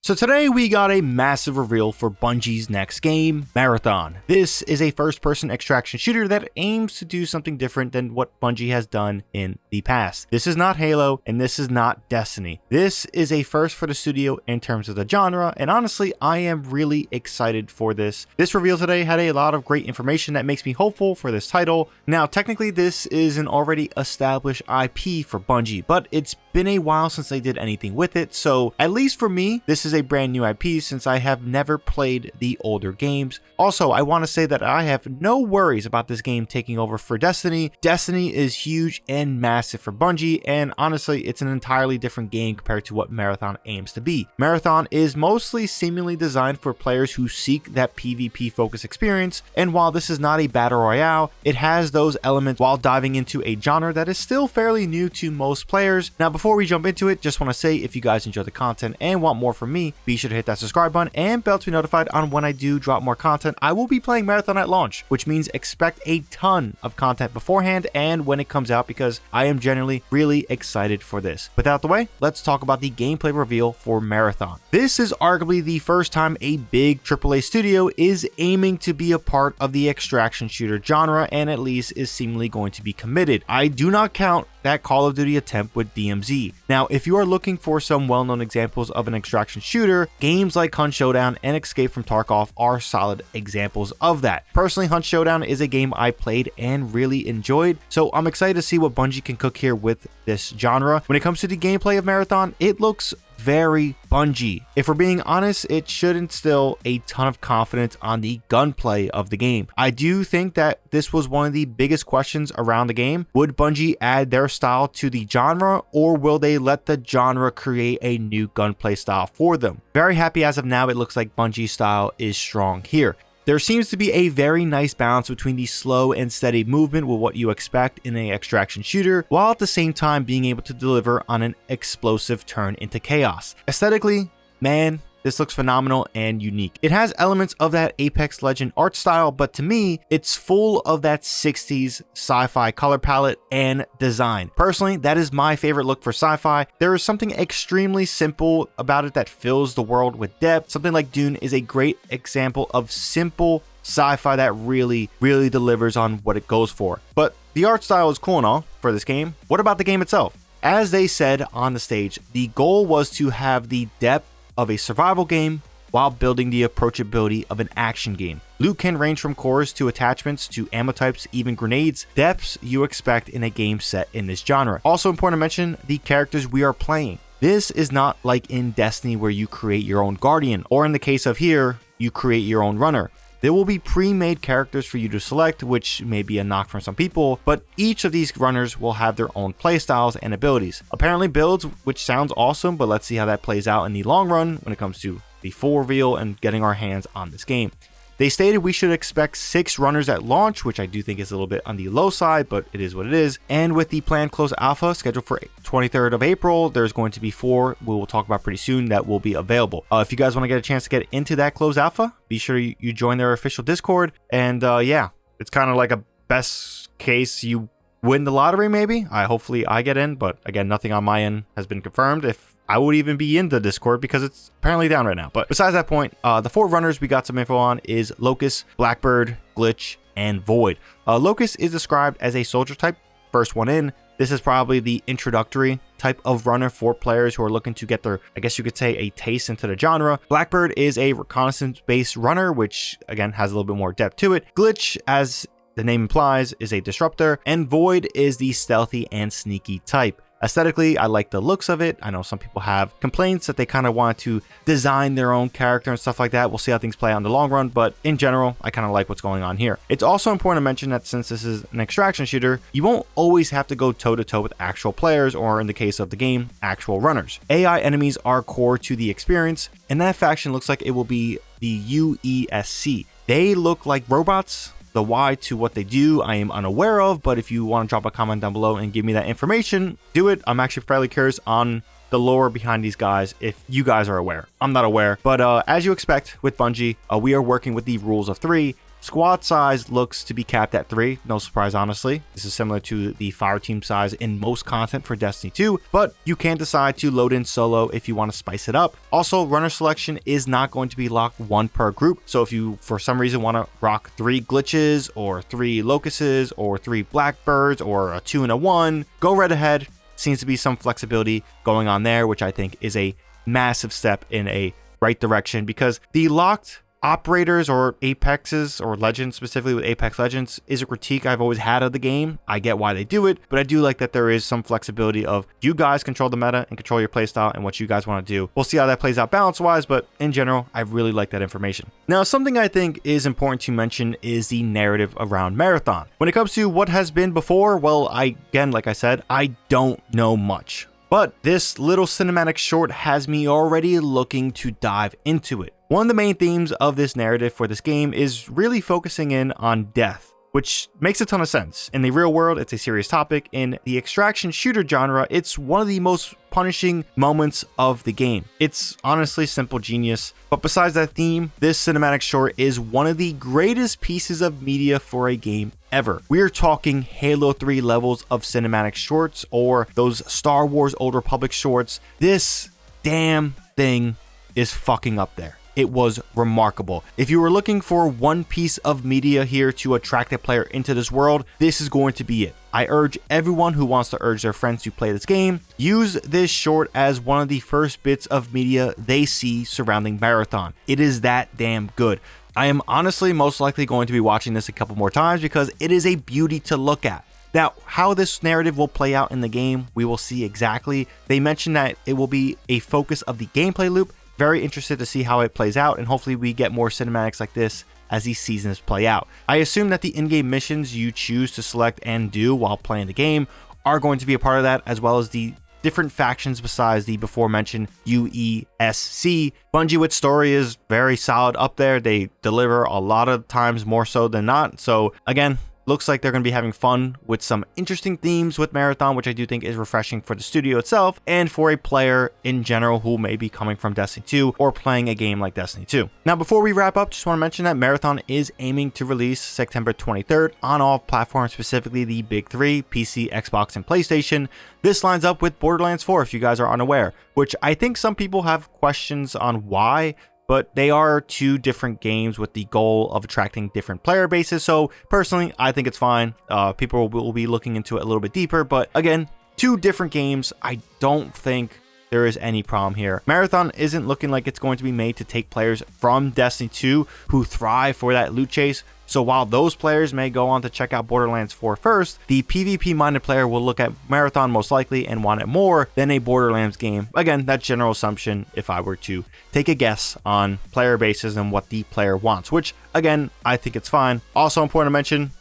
So today we got a massive reveal for Bungie's next game, Marathon. This is a first-person extraction shooter that aims to do something different than what Bungie has done in the past. This is not Halo, and this is not Destiny. This is a first for the studio in terms of the genre, and honestly, I am really excited for this. This reveal today had a lot of great information that makes me hopeful for this title. Now, technically, this is an already established IP for Bungie, but it's been a while since they did anything with it, so at least for me, this is a brand new IP since I have never played the older games. Also, I want to say that I have no worries about this game taking over for Destiny. Destiny is huge and massive for Bungie, and honestly, it's an entirely different game compared to what Marathon aims to be. Marathon is mostly seemingly designed for players who seek that PvP focused experience, and while this is not a battle royale, it has those elements while diving into a genre that is still fairly new to most players. Now, before we jump into it, just want to say if you guys enjoy the content and want more from me, be sure to hit that subscribe button and bell to be notified on when I do drop more content. I will be playing Marathon at launch, which means expect a ton of content beforehand and when it comes out, because I am genuinely really excited for this. With that out of the way, let's talk about the gameplay reveal for Marathon. This is arguably the first time a big AAA studio is aiming to be a part of the extraction shooter genre, and at least is seemingly going to be committed. I do not count that Call of Duty attempt with DMZ. Now, if you are looking for some well-known examples of an extraction shooter, games like Hunt Showdown and Escape from Tarkov are solid examples of that. Personally, Hunt Showdown is a game I played and really enjoyed, so I'm excited to see what Bungie can cook here with this genre. When it comes to the gameplay of Marathon, it looks very Bungie. If we're being honest, it should instill a ton of confidence on the gunplay of the game. I do think that this was one of the biggest questions around the game. Would Bungie add their style to the genre, or will they let the genre create a new gunplay style for them? Very happy as of now, it looks like Bungie's style is strong here. There seems to be a very nice balance between the slow and steady movement with what you expect in an extraction shooter, while at the same time being able to deliver on an explosive turn into chaos. Aesthetically, man, this looks phenomenal and unique. It has elements of that Apex Legend art style, but to me, it's full of that 60s sci-fi color palette and design. Personally, that is my favorite look for sci-fi. There is something extremely simple about it that fills the world with depth. Something like Dune is a great example of simple sci-fi that really delivers on what it goes for. But the art style is cool and all for this game. What about the game itself? As they said on the stage, the goal was to have the depth of a survival game while building the approachability of an action game. Loot can range from cores to attachments to ammo types, even grenades, depths you expect in a game set in this genre. Also important to mention the characters we are playing. This is not like in Destiny where you create your own Guardian, or in the case of here, you create your own runner. There will be pre-made characters for you to select, which may be a knock from some people, but each of these runners will have their own playstyles and abilities. Apparently builds, which sounds awesome, but let's see how that plays out in the long run when it comes to the full reveal and getting our hands on this game. They stated we should expect 6 runners at launch, which I do think is a little bit on the low side, but it is what it is. And with the planned closed alpha scheduled for 23rd of April, there's going to be 4 we will talk about pretty soon that will be available. If you guys want to get a chance to get into that closed alpha, be sure you join their official Discord. And yeah, it's kind of like a best case you win the lottery maybe. Hopefully I get in, but again, nothing on my end has been confirmed if I would even be in the Discord because it's apparently down right now. But besides that point, the 4 runners we got some info on is Locust, Blackbird, Glitch, and Void. Locust is described as a soldier type, first one in. This is probably the introductory type of runner for players who are looking to get their, I guess you could say, a taste into the genre. Blackbird is a reconnaissance-based runner, which again has a little bit more depth to it. Glitch, as the name implies, is a disruptor, and Void is the stealthy and sneaky type. Aesthetically, I like the looks of it. I know some people have complaints that they kind of want to design their own character and stuff like that. We'll see how things play out in the long run, but in general, I kind of like what's going on here. It's also important to mention that since this is an extraction shooter, you won't always have to go toe-to-toe with actual players, or in the case of the game, actual runners. AI enemies are core to the experience, and that faction looks like it will be the UESC. They look like robots. The why to what they do, I am unaware of, but if you want to drop a comment down below and give me that information, do it. I'm actually fairly curious on the lore behind these guys if you guys are aware. I'm not aware, but as you expect with Bungie, we are working with the rules of 3. Squad size looks to be capped at 3, no surprise honestly. This is similar to the fireteam size in most content for Destiny 2, but you can decide to load in solo if you want to spice it up. Also, runner selection is not going to be locked 1 per group, so if you for some reason want to rock 3 glitches or 3 locusts or 3 blackbirds or a 2 and a 1, go right ahead. Seems to be some flexibility going on there, which I think is a massive step in a right direction, because the locked operators or apexes or legends, specifically with Apex Legends, is a critique I've always had of the game. I get why they do it, but I do like that there is some flexibility of you guys control the meta and control your playstyle and what you guys want to do. We'll see how that plays out balance wise, but in general, I really like that information. Now, something I think is important to mention is the narrative around Marathon. When it comes to what has been before, well, like I said, I don't know much. But this little cinematic short has me already looking to dive into it. One of the main themes of this narrative for this game is really focusing in on death, which makes a ton of sense. In the real world, it's a serious topic. In the extraction shooter genre, it's one of the most punishing moments of the game. It's honestly simple genius. But besides that theme, this cinematic short is one of the greatest pieces of media for a game ever. We're talking Halo 3 levels of cinematic shorts, or those Star Wars Old Republic shorts. This damn thing is fucking up there. It was remarkable. If you were looking for one piece of media here to attract a player into this world, this is going to be it. I urge everyone who wants to urge their friends to play this game, use this short as one of the first bits of media they see surrounding Marathon. It is that damn good. I am honestly most likely going to be watching this a couple more times because it is a beauty to look at. Now, how this narrative will play out in the game, we will see exactly. They mentioned that it will be a focus of the gameplay loop. Very interested to see how it plays out, and hopefully we get more cinematics like this as these seasons play out. I assume that the in-game missions you choose to select and do while playing the game are going to be a part of that, as well as the different factions besides the before mentioned UESC. Bungie with story is very solid up there. They deliver a lot of times more so than not. So again, looks like they're going to be having fun with some interesting themes with Marathon, which I do think is refreshing for the studio itself and for a player in general who may be coming from Destiny 2 or playing a game like Destiny 2. Now, before we wrap up, just want to mention that Marathon is aiming to release September 23rd on all platforms, specifically the big 3, PC, Xbox, and PlayStation. This lines up with Borderlands 4, if you guys are unaware, which I think some people have questions on why, but they are 2 different games with the goal of attracting different player bases. So personally, I think it's fine. People will be looking into it a little bit deeper, but again, 2 different games. I don't think there is any problem here. Marathon isn't looking like it's going to be made to take players from Destiny 2 who thrive for that loot chase. So while those players may go on to check out Borderlands 4 first, the PvP-minded player will look at Marathon most likely and want it more than a Borderlands game. Again, that's general assumption if I were to take a guess on player bases and what the player wants, which again, I think it's fine. Also important to mention,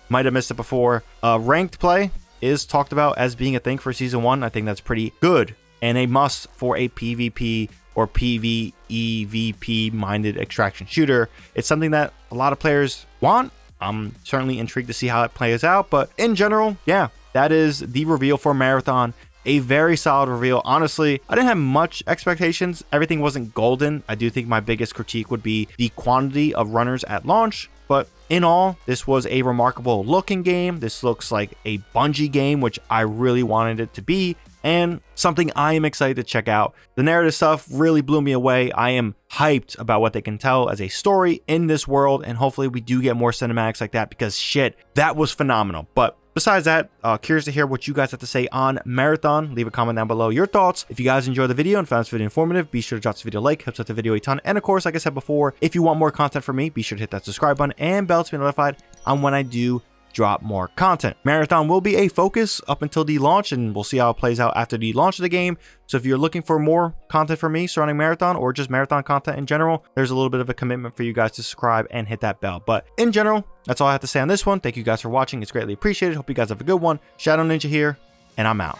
might have missed it before, ranked play is talked about as being a thing for Season 1. I think that's pretty good and a must for a PvP or PvEVP minded extraction shooter. It's something that a lot of players want. I'm certainly intrigued to see how it plays out, but in general, yeah, that is the reveal for Marathon. A very solid reveal. Honestly, I didn't have much expectations. Everything wasn't golden. I do think my biggest critique would be the quantity of runners at launch, but in all, this was a remarkable looking game. This looks like a Bungie game, which I really wanted it to be, and something I am excited to check out. The narrative stuff really blew me away. I am hyped about what they can tell as a story in this world, and hopefully we do get more cinematics like that, because shit, that was phenomenal. But besides that, curious to hear what you guys have to say on Marathon. Leave a comment down below your thoughts. If you guys enjoyed the video and found this video informative, be sure to drop this video a like. Helps out the video a ton. And of course, like I said before, if you want more content from me, be sure to hit that subscribe button and bell to be notified on when I do drop more content. Marathon will be a focus up until the launch, and we'll see how it plays out after the launch of the game. So if you're looking for more content from me surrounding Marathon or just Marathon content in general, there's a little bit of a commitment for you guys to subscribe and hit that bell. But in general, that's all I have to say on this one. Thank you guys for watching. It's greatly appreciated. Hope you guys have a good one. ShadowNinja here, and I'm out.